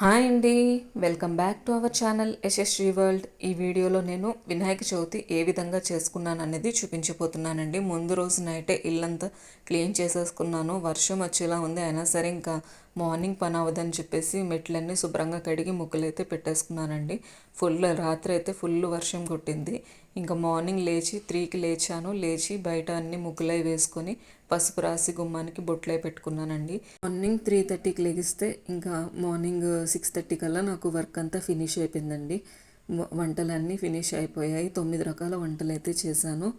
Hi అండి, welcome back to our channel Yashasvi world. ఈ వీడియోలో నేను వినాయక చవితి ఏ విధంగా చేసుకున్నాను అనేది చూపించబోతున్నానండి. ముందు రోజు నైటే ఇల్లంతా క్లీన్ చేసేసుకున్నాను. వర్షం వచ్చేలా ఉంది, అయినా సరే ఇంకా మార్నింగ్ పని అవ్వదని చెప్పేసి మెట్లన్నీ శుభ్రంగా కడిగి ముగ్గులైతే పెట్టేసుకున్నానండి. రాత్రి అయితే ఫుల్ వర్షం కొట్టింది. ఇంకా మార్నింగ్ లేచి 3కి లేచాను. లేచి బయట అన్ని ముగ్గులై వేసుకొని పసుపు రాసి గుమ్మానికి బొట్లై పెట్టుకున్నానండి. మార్నింగ్ 3:30కి లెగిస్తే ఇంకా మార్నింగ్ 6:30 కల్లా నాకు వర్క్ అంతా ఫినిష్ అయిపోయిందండి. వంటలన్నీ ఫినిష్ అయిపోయాయి. 9 రకాల వంటలు అయితే చేశాను.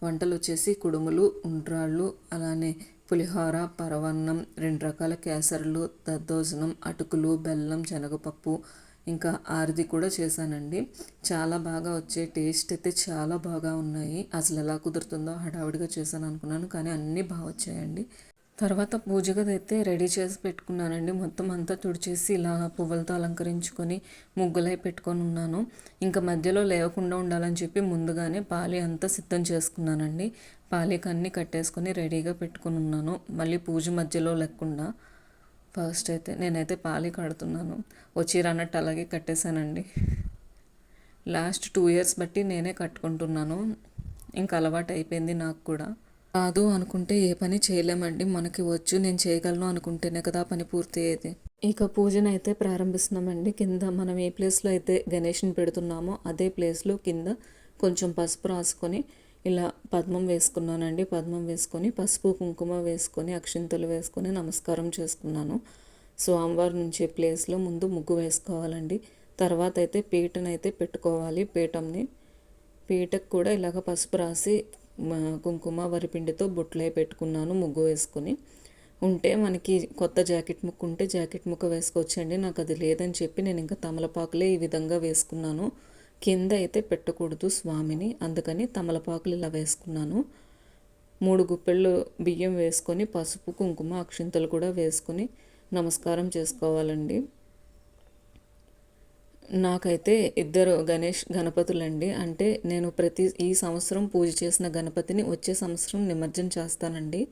వంటలు వచ్చేసి కుడుములు, ఉండ్రాళ్ళు, అలానే పులిహోర, పరవన్నం, 2 రకాల కేసరులు, దద్దోజనం, అటుకులు, బెల్లం, శనగపప్పు, ఇంకా ఆరిది కూడా చేశానండి. చాలా బాగా వచ్చే టేస్ట్ అయితే చాలా బాగా ఉన్నాయి. అసలు ఎలా కుదురుతుందో హడావిడిగా చేశాను అనుకున్నాను, కానీ అన్నీ బాగా వచ్చాయండి. తర్వాత పూజ గది అయితే రెడీ చేసి పెట్టుకున్నానండి. మొత్తం అంతా తుడిచేసి ఇలా పువ్వులతో అలంకరించుకొని ముగ్గులై పెట్టుకొని ఉన్నాను. ఇంకా మధ్యలో లేవకుండా ఉండాలని చెప్పి ముందుగానే పాలి అంతా సిద్ధం చేసుకున్నానండి. పాలికి అన్నీ కట్టేసుకొని రెడీగా పెట్టుకుని ఉన్నాను, మళ్ళీ పూజ మధ్యలో లేకుండా. ఫస్ట్ అయితే నేనైతే పాలి కడుతున్నాను. వచ్చిరన్నట్టు అలాగే కట్టేశానండి. లాస్ట్ 2 ఇయర్స్ బట్టి నేనే కట్టుకుంటున్నాను. ఇంకా అలవాటు అయిపోయింది నాకు కూడా. కాదు అనుకుంటే ఏ పని చేయలేమండి. మనకి వచ్చు, నేను చేయగలను అనుకుంటేనే కదా పని పూర్తి అయ్యేది. ఇక పూజను అయితే ప్రారంభిస్తున్నామండి. కింద మనం ఏ ప్లేస్లో అయితే గణేష్ని పెడుతున్నామో అదే ప్లేస్లో కింద కొంచెం పసుపు రాసుకొని ఇలా పద్మం వేసుకున్నానండి. పద్మం వేసుకొని పసుపు కుంకుమ వేసుకొని అక్షింతలు వేసుకొని నమస్కారం చేసుకున్నాను. స్వామివారి నుంచే ప్లేస్లో ముందు ముగ్గు వేసుకోవాలండి. తర్వాత అయితే పీటనైతే పెట్టుకోవాలి. పీటకు కూడా ఇలాగ పసుపు రాసి కుంకుమ వరిపిండితో బొట్లే పెట్టుకున్నాను. ముగ్గు వేసుకుని ఉంటే మనకి కొత్త జాకెట్ ముక్క ఉంటే జాకెట్ ముక్క వేసుకోవచ్చండి. నాకు అది లేదని చెప్పి నేను ఇంకా తమలపాకులే ఈ విధంగా వేసుకున్నాను. కింద అయితే పెట్టకూడదు స్వామిని, అందుకని తమలపాకులు ఇలా వేసుకున్నాను. 3 గుప్పెళ్ళు బియ్యం వేసుకొని పసుపు కుంకుమ అక్షింతలు కూడా వేసుకొని నమస్కారం చేసుకోవాలండి. నాకైతే 2 గణపతులండి. అంటే నేను ఈ సంవత్సరం పూజ చేసిన గణపతిని వచ్చే సంవత్సరం నిమజ్జనం చేస్తానండి.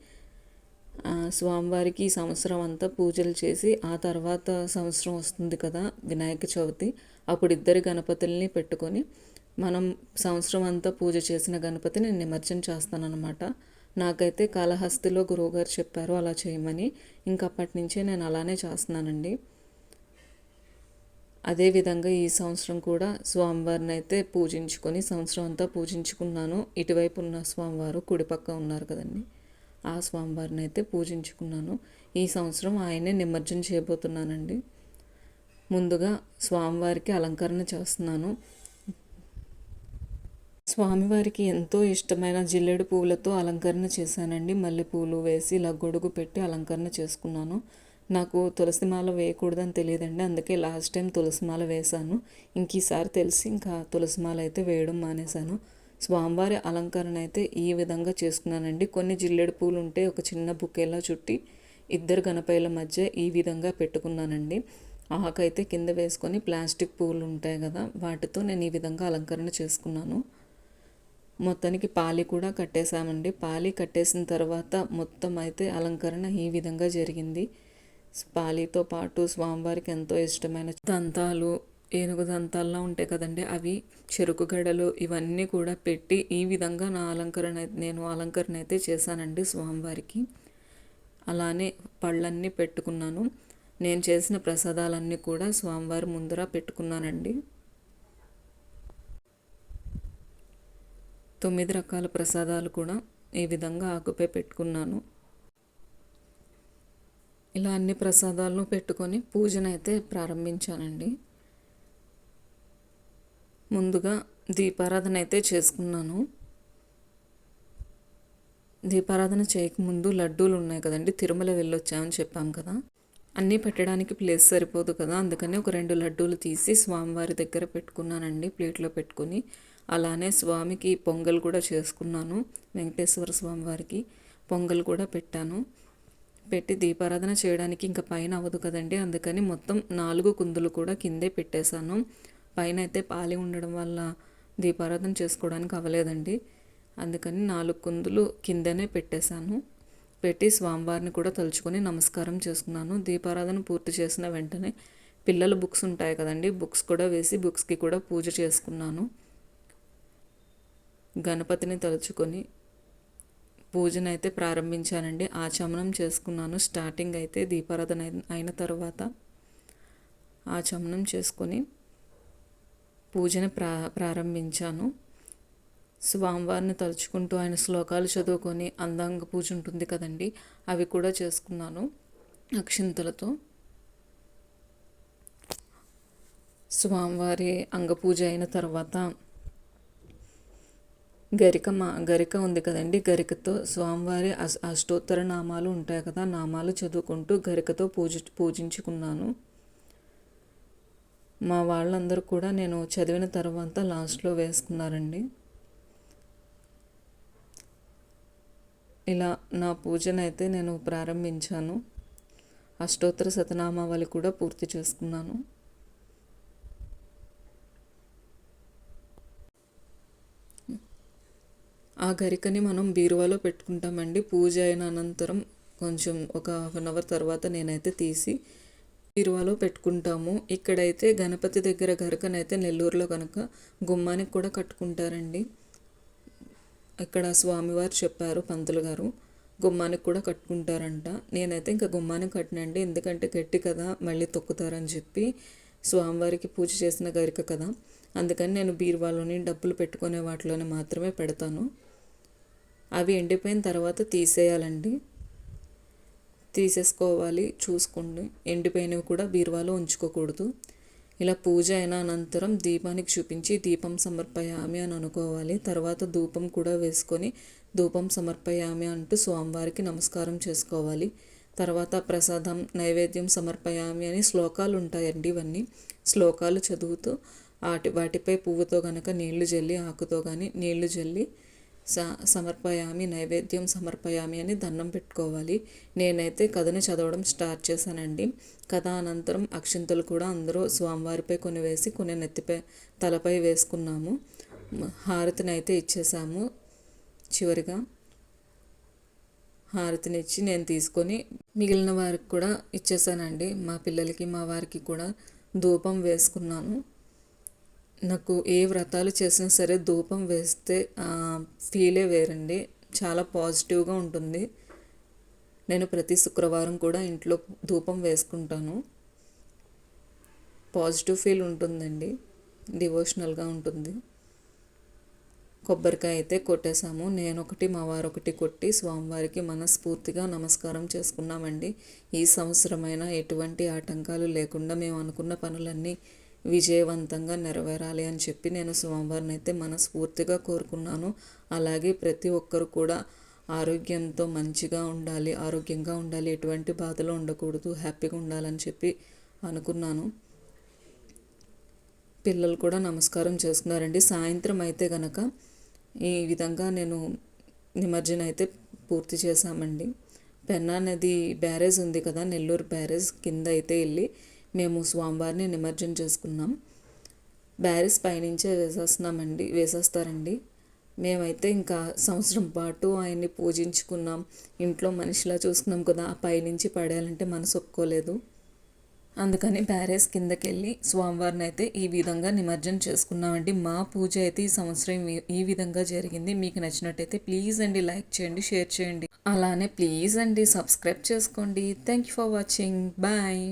స్వామివారికి ఈ సంవత్సరం అంతా పూజలు చేసి ఆ తర్వాత సంవత్సరం వస్తుంది కదా వినాయక చవితి, అప్పుడు 2 గణపతుల్ని పెట్టుకొని మనం సంవత్సరం అంతా పూజ చేసిన గణపతిని నిమజ్జనం చేస్తానన్నమాట. నాకైతే కాళహస్తిలో గురువుగారు చెప్పారు అలా చేయమని. ఇంకప్పటి నుంచే నేను అలానే చేస్తున్నానండి. అదేవిధంగా ఈ సంవత్సరం కూడా స్వామివారిని అయితే పూజించుకొని సంవత్సరం అంతా పూజించుకున్నాను. ఇటువైపు ఉన్న స్వామివారు కుడిపక్క ఉన్నారు కదండి, ఆ స్వామివారిని అయితే పూజించుకున్నాను. ఈ సంవత్సరం ఆయనే నిమజ్జనం చేయబోతున్నానండి. ముందుగా స్వామివారికి అలంకరణ చేస్తున్నాను. స్వామివారికి ఎంతో ఇష్టమైన జిల్లేడు పువ్వులతో అలంకరణ చేశానండి. మల్లెపూలు వేసి ఇలా గొడుగు పెట్టి అలంకరణ చేసుకున్నాను. నాకు తులసిమాల వేయకూడదని తెలియదండి, అందుకే లాస్ట్ టైం తులసిమాల వేశాను. ఈసారి తెలిసి ఇంకా తులసిమాల అయితే వేయడం మానేశాను. స్వామివారి అలంకరణ అయితే ఈ విధంగా చేసుకున్నానండి. కొన్ని జిల్లేడు పూలు ఉంటే ఒక చిన్న బుకేలా చుట్టి 2 గణపయ్యల మధ్య ఈ విధంగా పెట్టుకున్నానండి. ఆకైతే కింద వేసుకొని ప్లాస్టిక్ పూలు ఉంటాయి కదా, వాటితో నేను ఈ విధంగా అలంకరణ చేసుకున్నాను. మొత్తానికి పాలి కూడా కట్టేశామండి. పాలి కట్టేసిన తర్వాత మొత్తం అయితే అలంకరణ ఈ విధంగా జరిగింది. పాలితో పాటు స్వామివారికి ఎంతో ఇష్టమైన దంతాలు, ఏనుగు దంతాల్లో ఉంటాయి కదండి, అవి చెరుకు గడలు ఇవన్నీ కూడా పెట్టి ఈ విధంగా నేను అలంకరణ అయితే చేశానండి స్వామివారికి. అలానే పళ్ళన్నీ పెట్టుకున్నాను. నేను చేసిన ప్రసాదాలన్నీ కూడా స్వామివారి ముందర పెట్టుకున్నానండి. 9 రకాల ప్రసాదాలు కూడా ఈ విధంగా ఆకుపై పెట్టుకున్నాను. ఇలా అన్ని ప్రసాదాలను పెట్టుకొని పూజనైతే ప్రారంభించానండి. ముందుగా దీపారాధన అయితే చేసుకున్నాను. దీపారాధన చేయకముందు లడ్డూలు ఉన్నాయి కదండి, తిరుమల వెళ్ళొచ్చామని చెప్పాం కదా, అన్నీ పెట్టడానికి ప్లేస్ సరిపోదు కదా, అందుకని ఒక 2 లడ్డూలు తీసి స్వామివారి దగ్గర పెట్టుకున్నానండి, ప్లేట్లో పెట్టుకుని. అలానే స్వామికి పొంగల్ కూడా చేసుకున్నాను. వెంకటేశ్వర స్వామి వారికి పొంగల్ కూడా పెట్టాను. పెట్టి దీపారాధన చేయడానికి ఇంకా పైన అవ్వదు కదండి, అందుకని మొత్తం 4 కుందులు కూడా కిందే పెట్టేశాను. పైన అయితే పాలి ఉండడం వల్ల దీపారాధన చేసుకోవడానికి అవ్వలేదండి, అందుకని 4 కుందులు కిందనే పెట్టేశాను. పెట్టి స్వామివారిని కూడా తలుచుకొని నమస్కారం చేసుకున్నాను. దీపారాధన పూర్తి చేసిన వెంటనే పిల్లల బుక్స్ ఉంటాయి కదండి, బుక్స్ కూడా వేసి బుక్స్కి కూడా పూజ చేసుకున్నాను. గణపతిని తలుచుకొని పూజనైతే ప్రారంభించానండి. ఆచమనం చేసుకున్నాను. స్టార్టింగ్ అయితే దీపారాధన అయిన తర్వాత ఆచమనం చేసుకొని పూజను ప్రారంభించాను. స్వామివారిని తలుచుకుంటూ ఆయన శ్లోకాలు చదువుకొని అందాంగ పూజ ఉంటుంది కదండి, అవి కూడా చేసుకున్నాను అక్షింతలతో. స్వామివారి అంగపూజ అయిన తర్వాత గరిక ఉంది కదండి, గరికతో స్వామివారి అష్టోత్తర నామాలు ఉంటాయి కదా, నామాలు చదువుకుంటూ గరికతో పూజించుకున్నాను. మా వాళ్ళందరూ కూడా నేను చదివిన తర్వాత లాస్ట్లో వేసుకున్నారండి. ఇలా నా పూజనైతే నేను ప్రారంభించాను. అష్టోత్తర శతనామావళి కూడా పూర్తి చేసుకున్నాను. ఆ గరికని మనం బీరువాలో పెట్టుకుంటామండి. పూజ అయిన అనంతరం కొంచెం ఒక 1/2 అవర్ తర్వాత నేనైతే తీసి బీరువాలో పెట్టుకుంటాము. ఇక్కడైతే గణపతి దగ్గర గరికనైతే నెల్లూరులో కనుక గుమ్మానికి కూడా కట్టుకుంటారండి. ఇక్కడ స్వామివారు చెప్పారు పంతులు గారు, గుమ్మానికి కూడా కట్టుకుంటారంట. నేనైతే ఇంకా గుమ్మానికి కట్టినండి, ఎందుకంటే గట్టి కదా మళ్ళీ తొక్కుతారని చెప్పి. స్వామివారికి పూజ చేసిన గరిక కదా, అందుకని నేను బీరువాలోని డబ్బులు పెట్టుకునే వాటిలోనే మాత్రమే పెడతాను. అవి ఎండిపోయిన తర్వాత తీసేయాలండి, తీసేసుకోవాలి. చూసుకోండి, ఎండిపోయినవి కూడా బీరువాలో ఉంచుకోకూడదు. ఇలా పూజ అయిన అనంతరం దీపానికి చూపించి దీపం సమర్పయామి అని అనుకోవాలి. తర్వాత ధూపం కూడా వేసుకొని ధూపం సమర్పయామి అంటూ స్వామివారికి నమస్కారం చేసుకోవాలి. తర్వాత ప్రసాదం నైవేద్యం సమర్పయామి అని శ్లోకాలు ఉంటాయండి. ఇవన్నీ శ్లోకాలు చదువుతూ వాటిపై పువ్వుతో కనుక నీళ్లు జల్లి, ఆకుతో కానీ నీళ్లు జల్లి సమర్పయామి నైవేద్యం సమర్పయామి అని దండం పెట్టుకోవాలి. నేనైతే కథని చదవడం స్టార్ట్ చేశానండి. కథ అనంతరం అక్షింతలు కూడా అందరూ స్వామివారిపై కొన్ని వేసి కొన్ని నెత్తిపై తలపై వేసుకున్నాము. హారతిని అయితే ఇచ్చేసాము. చివరిగా హారతినిచ్చి నేను తీసుకొని మిగిలిన వారికి కూడా ఇచ్చేసానండి. మా పిల్లలకి మా వారికి కూడా ధూపం వేసుకున్నాను. నాకు ఏ వ్రతాలు చేసినా సరే ధూపం వేస్తే ఫీలే వేరండి, చాలా పాజిటివ్గా ఉంటుంది. నేను ప్రతి శుక్రవారం కూడా ఇంట్లో ధూపం వేసుకుంటాను. పాజిటివ్ ఫీల్ ఉంటుందండి, డివోషనల్గా ఉంటుంది. కొబ్బరికాయ అయితే కొట్టేశాము. నేను ఒకటి మా వారు ఒకటి కొట్టి స్వామివారికి మనస్ఫూర్తిగా నమస్కారం చేసుకున్నామండి. ఈ సంవత్సరమైనా ఎటువంటి ఆటంకాలు లేకుండా మేము అనుకున్న పనులన్నీ విజయవంతంగా నెరవేరాలి అని చెప్పి నేను స్వామివారిని అయితే మనస్ఫూర్తిగా కోరుకున్నాను. అలాగే ప్రతి ఒక్కరు కూడా ఆరోగ్యంతో మంచిగా ఉండాలి, ఆరోగ్యంగా ఉండాలి, ఎటువంటి బాధలు ఉండకూడదు, హ్యాపీగా ఉండాలని చెప్పి అనుకున్నాను. పిల్లలు కూడా నమస్కారం చేసుకున్నారండి. సాయంత్రం అయితే కనుక ఈ విధంగా నేను నిమజ్జన అయితే పూర్తి చేశామండి. పెన్నా నది బ్యారేజ్ ఉంది కదా, నెల్లూరు బ్యారేజ్ కింద అయితే వెళ్ళి మేము స్వామివారిని నిమజ్జనం చేసుకున్నాం. బ్యారేజ్ పైనుంచే వేసేస్తారండి. మేమైతే ఇంకా సంవత్సరం పాటు ఆయన్ని పూజించుకున్నాం, ఇంట్లో మనిషిలా చూసుకున్నాం కదా, ఆ పైనుంచి పడేయాలంటే మనసు ఒప్పుకోలేదు. అందుకని బ్యారేజ్ కిందకి వెళ్ళి స్వామివారిని అయితే ఈ విధంగా నిమజ్జనం చేసుకున్నామండి. మా పూజ అయితే ఈ సంవత్సరం ఈ విధంగా జరిగింది. మీకు నచ్చినట్టయితే ప్లీజ్ అండి లైక్ చేయండి, షేర్ చేయండి, అలానే ప్లీజ్ అండి సబ్స్క్రైబ్ చేసుకోండి. Thank you for watching. Bye.